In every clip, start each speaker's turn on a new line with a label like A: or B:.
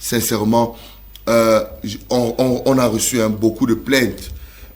A: sincèrement, on a reçu beaucoup de plaintes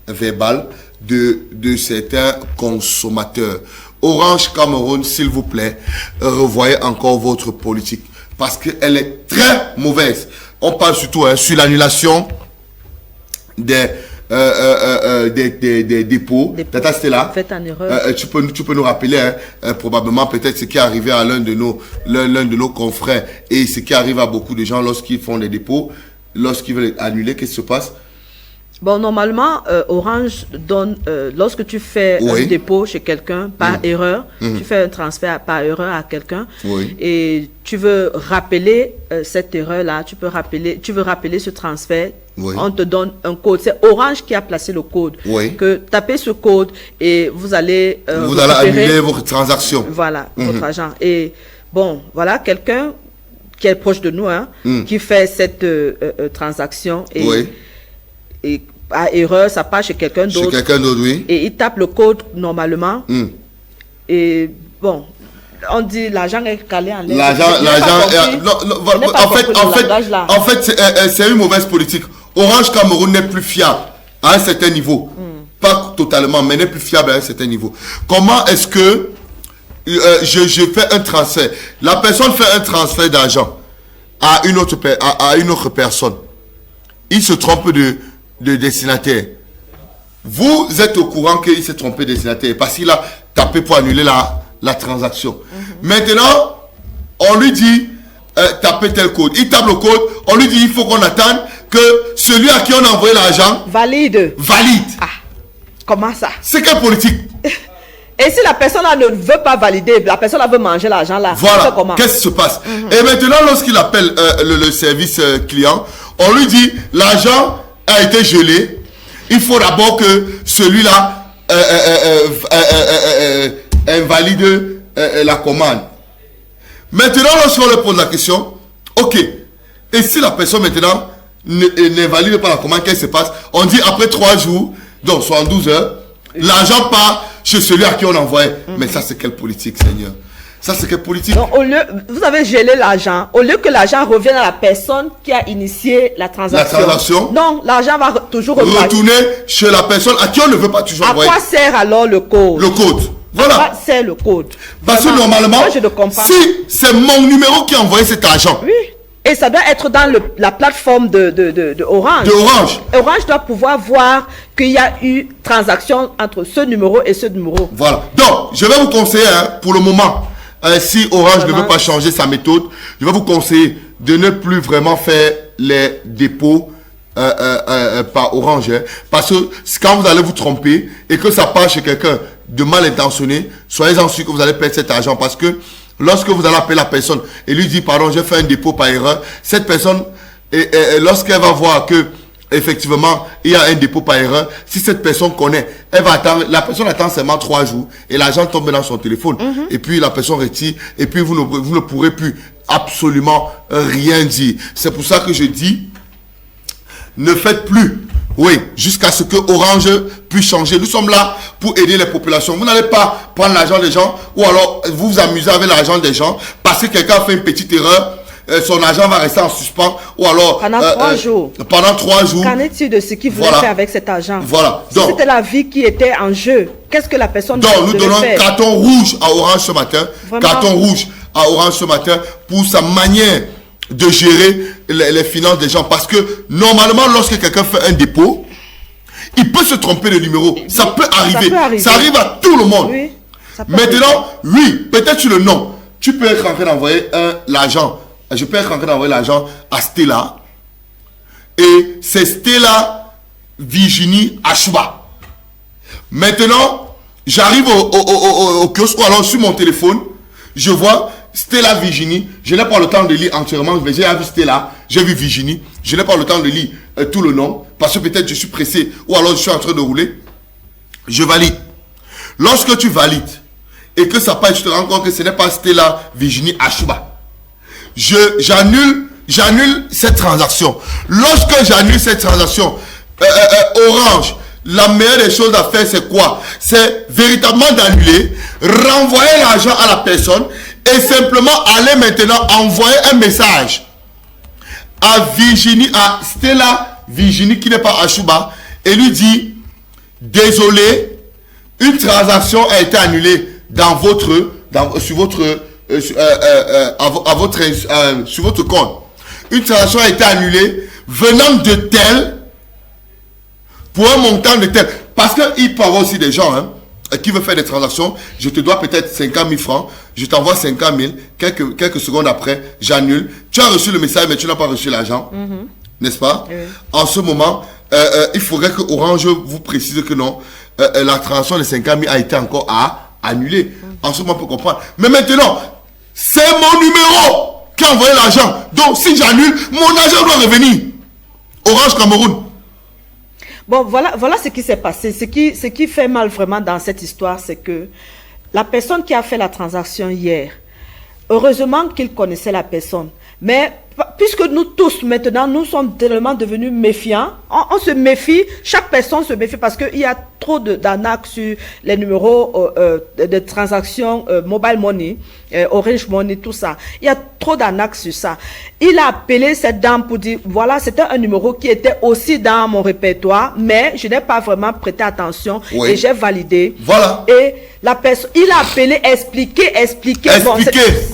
A: verbales de certains consommateurs. Orange Cameroun, s'il vous plaît, revoyez encore votre politique parce qu'elle est très mauvaise. On parle surtout sur l'annulation des dépôts. Tata Stella,
B: faites en erreur.
A: tu peux nous rappeler probablement peut-être ce qui est arrivé à l'un de nos confrères et ce qui arrive à beaucoup de gens lorsqu'ils font des dépôts, lorsqu'ils veulent annuler, qu'est-ce qui se passe?
B: Bon, normalement, Orange donne, lorsque tu fais un dépôt chez quelqu'un par erreur, tu fais un transfert par erreur à quelqu'un et tu veux rappeler cette erreur-là, tu veux rappeler ce transfert, on te donne un code. C'est Orange qui a placé le code. Que tapez ce code et vous allez
A: annuler votre transaction.
B: Voilà, votre argent. Et bon, voilà, quelqu'un qui est proche de nous, qui fait cette transaction et à erreur, ça passe chez quelqu'un d'autre.
A: Chez quelqu'un d'autre, oui.
B: Et il tape le code normalement. Et bon, on dit l'argent est calé en l'air.
A: En fait, c'est une mauvaise politique. Orange Cameroun n'est plus fiable à un certain niveau. Pas totalement, mais n'est plus fiable à un certain niveau. Comment est-ce que je fais un transfert? La personne fait un transfert d'argent à une autre personne. Il se trompe de destinataire. Vous êtes au courant qu'il s'est trompé de destinataire parce qu'il a tapé pour annuler la transaction. Maintenant, on lui dit tapez tel code. Il tape le code, on lui dit il faut qu'on attende que celui à qui on a envoyé l'argent valide.
B: Ah, comment ça?
A: C'est quelle politique?
B: Et si la personne là ne veut pas valider, la personne là veut manger l'argent là,
A: voilà, qu'est-ce qui se passe? Et maintenant, lorsqu'il appelle le service client, on lui dit l'argent a été gelé. Il faut d'abord que celui-là invalide la commande. Maintenant, lorsqu'on lui pose la question, ok, et si la personne maintenant n'invalide pas la commande, qu'est-ce qui se passe? On dit après 3 jours, donc 72 heures, l'argent part chez celui à qui on envoie. Mais ça, c'est quelle politique, Seigneur? Ça, c'est quelle politique?
B: Donc, vous avez gelé l'argent. Au lieu que l'argent revienne à la personne qui a initié la transaction. Non, l'argent va toujours
A: retourner chez la personne à qui on ne veut pas toujours envoyer.
B: À quoi sert alors le code?
A: Le code. Voilà.
B: À quoi sert le code?
A: Parce que normalement, si c'est mon numéro qui a envoyé cet argent.
B: Oui. Et ça doit être dans la plateforme de Orange.
A: De Orange.
B: Orange doit pouvoir voir qu'il y a eu transaction entre ce numéro et ce numéro.
A: Voilà. Donc, je vais vous conseiller, pour le moment, si Orange ne veut pas changer sa méthode, je vais vous conseiller de ne plus vraiment faire les dépôts par Orange. Parce que quand vous allez vous tromper et que ça passe chez quelqu'un de mal intentionné, soyez-en sûrs que vous allez perdre cet argent. Parce que lorsque vous allez appeler la personne et lui dire pardon, j'ai fait un dépôt par erreur, cette personne, lorsqu'elle va voir que effectivement il y a un dépôt par erreur, si cette personne connaît, elle va attendre, la personne attend seulement 3 jours et l'argent tombe dans son téléphone. Et puis la personne retire et puis vous ne pourrez plus absolument rien dire. C'est pour ça que je dis, ne faites plus. Oui, jusqu'à ce que Orange puisse changer. Nous sommes là pour aider les populations. Vous n'allez pas prendre l'argent des gens ou alors vous vous amuser avec l'argent des gens parce que quelqu'un a fait une petite erreur. Son argent va rester en suspens ou alors
B: pendant 3 jours.
A: Pendant 3 jours.
B: Qu'en est-il de ce qu'il voulait faire avec cet argent?
A: Voilà.
B: Si c'était la vie qui était en jeu, qu'est-ce que la personne
A: devait faire? Donc nous donnons carton rouge à Orange ce matin. Vraiment? Carton rouge à Orange ce matin pour sa manière de gérer les finances des gens. Parce que normalement, lorsque quelqu'un fait un dépôt, il peut se tromper de numéro. Ça peut arriver. Ça arrive à tout le monde.
B: Oui,
A: maintenant, oui, peut-être sur le nom. Tu peux être en train d'envoyer l'argent. Je peux être en train d'envoyer l'argent à Stella. Et c'est Stella Virginie Achouba. Maintenant, j'arrive au kiosque ou alors sur mon téléphone. Je vois Stella Virginie. Je n'ai pas le temps de lire entièrement. J'ai vu Stella, j'ai vu Virginie. Je n'ai pas le temps de lire tout le nom. Parce que peut-être je suis pressé ou alors je suis en train de rouler. Je valide. Lorsque tu valides et que ça passe, tu te rends compte que ce n'est pas Stella Virginie Achouba. J'annule cette transaction. Lorsque j'annule cette transaction, Orange, la meilleure des choses à faire, c'est quoi? C'est véritablement d'annuler, renvoyer l'argent à la personne et simplement aller maintenant envoyer un message à Virginie, à Stella Virginie qui n'est pas Achouba, et lui dit, désolé, une transaction a été annulée sur votre compte. Une transaction a été annulée venant de tel pour un montant de tel. Parce qu'il peut y avoir aussi des gens qui veulent faire des transactions. Je te dois peut-être 50 000 francs. Je t'envoie 50 000. Quelques secondes après, j'annule. Tu as reçu le message, mais tu n'as pas reçu l'argent. N'est-ce pas? Oui. En ce moment, il faudrait que Orange vous précise que non, la transaction de 50 000 a été encore annulée. En ce moment, on peut comprendre. Mais maintenant, c'est mon numéro qui a envoyé l'argent. Donc, si j'annule, mon argent doit revenir. Orange Cameroun.
B: Bon, voilà ce qui s'est passé. Ce qui fait mal vraiment dans cette histoire, c'est que la personne qui a fait la transaction hier, heureusement qu'il connaissait la personne. Mais puisque nous tous, maintenant, nous sommes tellement devenus méfiants, on se méfie, chaque personne se méfie parce qu'il y a trop d'arnaques sur les numéros de transactions mobile money, Orange Money, tout ça. Il y a trop d'arnaques sur ça. Il a appelé cette dame pour dire, voilà, c'était un numéro qui était aussi dans mon répertoire, mais je n'ai pas vraiment prêté attention et j'ai validé.
A: Voilà.
B: Et la personne, il a appelé, expliqué. Bon,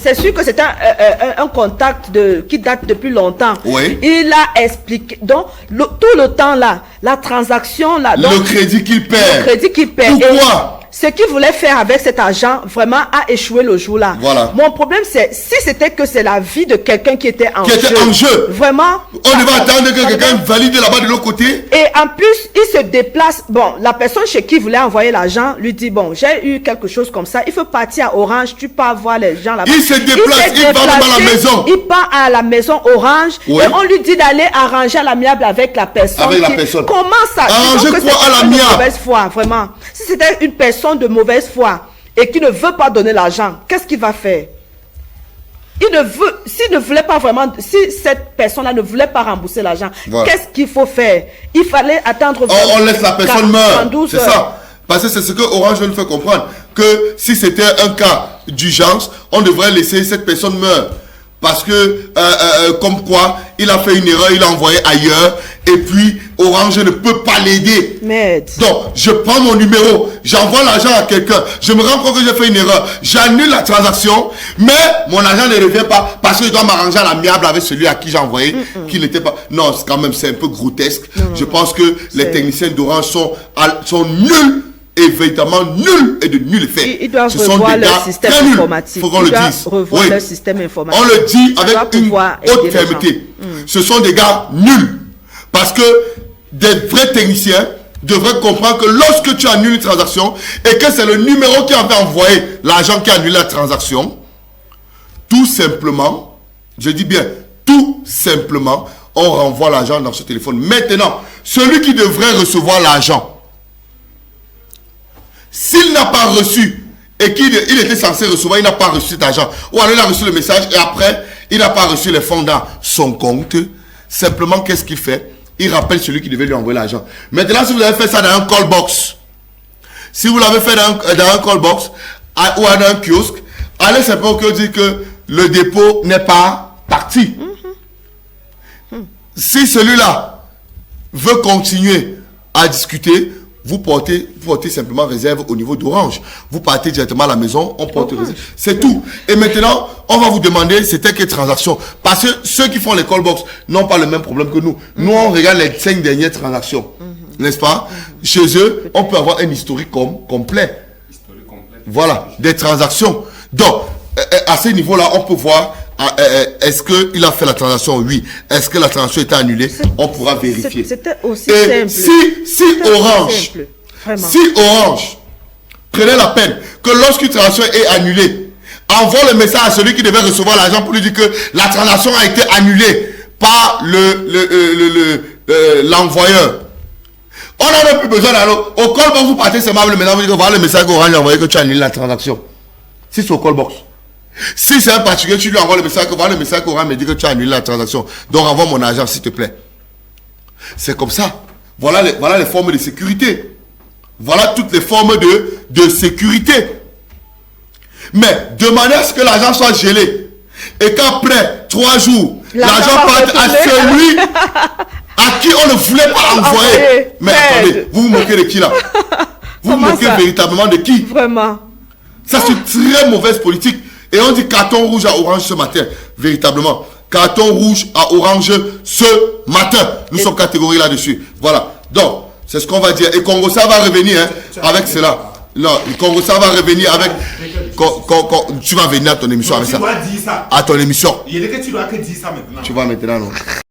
B: c'est sûr que c'est un contact qui date depuis longtemps.
A: Oui.
B: Il a expliqué. Donc, tout le temps là, la transaction là. Donc,
A: le crédit qu'il perd.
B: Le crédit qu'il perd.
A: Pourquoi?
B: Ce qu'il voulait faire avec cet argent, vraiment, a échoué le jour-là.
A: Voilà.
B: Mon problème, c'est si c'était que c'est la vie de quelqu'un qui était en jeu. Vraiment.
A: On devait attendre que quelqu'un valide là-bas de l'autre côté.
B: Et en plus, il se déplace. Bon, la personne chez qui il voulait envoyer l'argent lui dit, bon, j'ai eu quelque chose comme ça. Il faut partir à Orange. Tu peux voir les gens là-bas.
A: Il se déplace. Il va même à la maison.
B: Il part à la maison Orange. Oui. Et on lui dit d'aller arranger à l'amiable avec la personne.
A: Avec la personne.
B: Comment ça?
A: Arranger quoi à l'amiable?
B: De mauvaise foi, vraiment. Si c'était une personne de mauvaise foi et qui ne veut pas donner l'argent, qu'est-ce qu'il va faire? S'il ne voulait pas vraiment, si cette personne-là ne voulait pas rembourser l'argent, voilà. Qu'est-ce qu'il faut faire? Il fallait attendre.
A: On laisse la personne meurre. C'est ça. Parce que c'est ce que Orange nous fait comprendre. Que si c'était un cas d'urgence, on devrait laisser cette personne meurre. Parce que, comme quoi, il a fait une erreur, il a envoyé ailleurs, et puis Orange ne peut pas l'aider. Donc, je prends mon numéro, j'envoie l'argent à quelqu'un, je me rends compte que j'ai fait une erreur, j'annule la transaction, mais mon argent ne revient pas parce que je dois m'arranger à l'amiable avec celui à qui j'ai envoyé, qui n'était pas... Non, c'est quand même, c'est un peu grotesque. Je pense que les techniciens d'Orange sont nuls. Et véritablement nul et de nul effet.
B: Ils doivent revoir leur système informatique.
A: Faut qu'on le dise.
B: Revoir leur système informatique.
A: On le dit avec une haute fermeté. Ce sont des gars nuls. Parce que des vrais techniciens devraient comprendre que lorsque tu annules une transaction et que c'est le numéro qui avait envoyé l'argent qui a annulé la transaction, tout simplement, je dis bien, tout simplement, on renvoie l'argent dans ce téléphone. Maintenant, celui qui devrait recevoir l'argent, s'il n'a pas reçu et qu'il était censé recevoir, il n'a pas reçu cet argent, ou alors il a reçu le message et après, il n'a pas reçu les fonds dans son compte, simplement, qu'est-ce qu'il fait? Il rappelle celui qui devait lui envoyer l'argent. Maintenant, si vous avez fait ça dans un call box, si vous l'avez fait dans un call box ou dans un kiosque, allez simplement dire que le dépôt n'est pas parti. Si celui-là veut continuer à discuter, vous portez simplement réserve au niveau d'Orange. Vous partez directement à la maison, on porte réserve. C'est tout. Et maintenant, on va vous demander c'était quelle transaction. Parce que ceux qui font les call box n'ont pas le même problème que nous. Nous, on regarde les 5 dernières transactions. N'est-ce pas? Chez eux, on peut avoir un historique complet. Voilà, des transactions. Donc, à ce niveau-là, on peut voir est-ce qu'il a fait la transaction? Oui. Est-ce que la transaction était annulée? On pourra vérifier.
B: C'était aussi simple.
A: Si Orange prenait la peine que lorsqu'une transaction est annulée, envoie le message à celui qui devait recevoir l'argent pour lui dire que la transaction a été annulée par l'envoyeur. On n'a même plus besoin d'aller au call box. Vous partez seulement le message, vous dites que voilà le message qu'Orange a envoyé que tu as annulé la transaction. Si c'est au call box. Si c'est un particulier, tu lui envoies le message, voilà le message qu'Orange me dit que tu as annulé la transaction. Donc renvoie mon argent s'il te plaît. C'est comme ça. Voilà les formes de sécurité. Voilà toutes les formes de sécurité. Mais demandez à ce que l'argent soit gelé. Et qu'après 3 jours, L'argent part à celui à qui on ne voulait pas envoyer. Mais attendez, vous vous moquez de qui là? Vous vous moquez véritablement de qui?
B: Vraiment.
A: Ça, c'est une très mauvaise politique. Et on dit carton rouge à Orange ce matin. Véritablement. Carton rouge à Orange ce matin. Nous sommes catégorisés là-dessus. Voilà. Donc, c'est ce qu'on va dire. Et Congo, ça va revenir avec cela. Non, Congo, ça va revenir avec... Tu vas venir à ton émission avec ça.
C: Tu dois dire ça.
A: À ton émission.
C: Il est que tu dois que dire ça maintenant.
A: Tu vas maintenant, non?